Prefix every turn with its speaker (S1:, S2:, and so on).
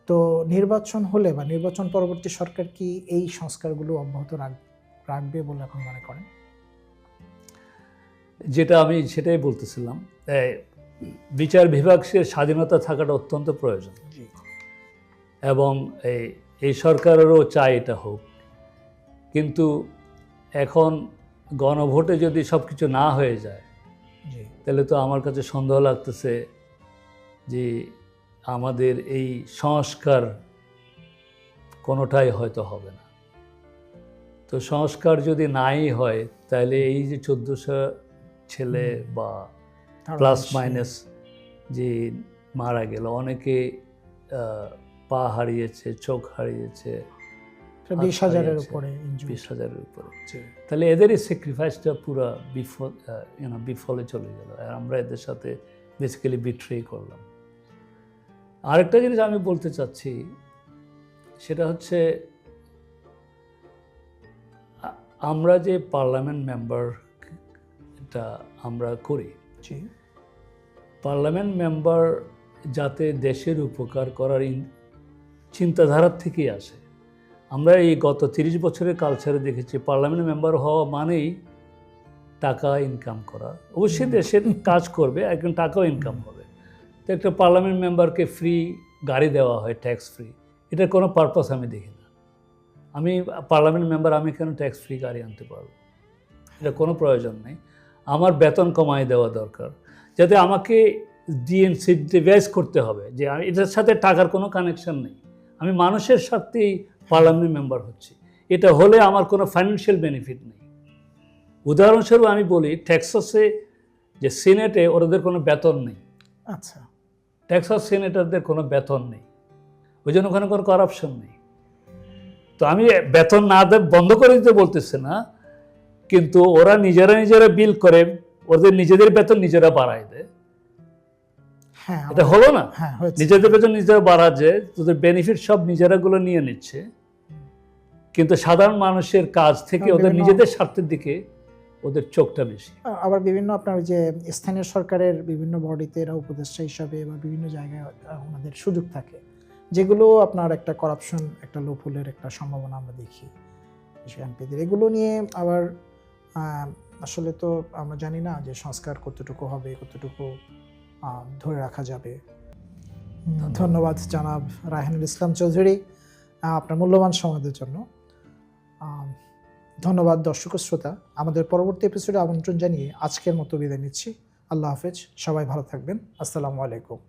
S1: তো নির্বাচন হলে বা নির্বাচন পরবর্তী সরকার কি এই সংস্কারগুলো অব্যাহত রাখবে বলে আপনি মনে করেন?
S2: যেটা আমি সেটাই বলতেছিলাম, বিচার বিভাগের স্বাধীনতা থাকাটা অত্যন্ত প্রয়োজন এবং এই সরকারেরও চাই এটা হোক। কিন্তু এখন গণভোটে যদি সব কিছু না হয়ে যায় তাহলে তো আমার কাছে সন্দেহ লাগতেছে যে আমাদের এই সংস্কার কোনোটাই হয়তো হবে না। তো সংস্কার যদি নাই হয় তাহলে এই যে 1400 ছেলে বা প্লাস মাইনাস যে মারা গেল, অনেকে পা হারিয়েছে, চোখ হারিয়েছে,
S1: 20,000-এর উপরে,
S2: 20,000-এর উপরে, তাহলে এদের এই স্যাক্রিফাইসটা পুরো বিফলে চলে গেল। আর আমরা এদের সাথে বেসিক্যালি বিট্রে করলাম। আরেকটা জিনিস আমি বলতে চাচ্ছি, সেটা হচ্ছে আমরা যে পার্লামেন্ট মেম্বারটা আমরা করি, পার্লামেন্ট মেম্বার যাতে দেশের উপকার করার চিন্তাধারার থেকেই আসে। আমরা এই গত 30 বছরের কালচারে দেখেছি পার্লামেন্ট মেম্বার হওয়া মানেই টাকা ইনকাম করা। অবশ্যই দেশের কাজ করবে, একজন টাকাও ইনকাম হবে। তো একটা পার্লামেন্ট মেম্বারকে ফ্রি গাড়ি দেওয়া হয়, ট্যাক্স ফ্রি, এটার কোনো পারপাস আমি দেখি না। আমি পার্লামেন্ট মেম্বার, আমি কেন ট্যাক্স ফ্রি গাড়ি আনতে পারবো? এটা কোনো প্রয়োজন নেই। আমার বেতন কমায় দেওয়া দরকার, যাতে আমাকে ডিইনসেন্টিভাইজ করতে হবে যে এটার সাথে টাকার কোনো কানেকশন নেই, আমি মানুষের সাথেই পার্লামেন্ট মেম্বার হচ্ছি। এটা হলে আমার কোনো ফাইন্যান্সিয়াল বেনিফিট নেই। উদাহরণস্বরূপ আমি বলি, টেক্সাসে যে সিনেটে ওদের কোনো বেতন নেই।
S1: আচ্ছা,
S2: টেক্সাস সিনেটরদের কোনো বেতন নেই, ওই জন্য ওখানে কোনো করাপশন নেই। তো আমি বেতন না বন্ধ করে দিতে বলতেছি না, কিন্তু ওরা নিজেরা বিল করে ওদের নিজেদের বেতন নিজেরা বাড়ায় দেয়। এটা হলো না? নিজেদের বেতন নিজেরা বাড়াচ্ছে, তোদের বেনিফিট সব নিজেরাগুলো নিয়ে নিচ্ছে, কিন্তু সাধারণ মানুষের কাজ থেকে ওদের নিজেদের স্বার্থের দিকে ওদের চোখটা বেশি।
S1: আবার বিভিন্ন আপনার যে স্থানীয় সরকারের বিভিন্ন বডিতে এরা উপদেষ্টা হিসাবে বা বিভিন্ন জায়গায় ওনাদের সুযোগ থাকে, যেগুলো আপনার একটা করাপশন, একটা লোপহুলের একটা সম্ভাবনা আমরা দেখি এমপিদের। এগুলো নিয়ে আবার আসলে তো আমরা জানি না যে সংস্কার কতটুকু হবে, কতটুকু ধরে রাখা যাবে। ধন্যবাদ জনাব রায়হানুল ইসলাম চৌধুরী আপনার মূল্যবান সময়ের জন্য। ধন্যবাদ দর্শক শ্রোতা। আমাদের পরবর্তী এপিসোডে আমন্ত্রণ জানিয়ে আজকের মতো বিদায় নিচ্ছি। আল্লাহ হাফেজ, সবাই ভালো থাকবেন। আসসালামু আলাইকুম।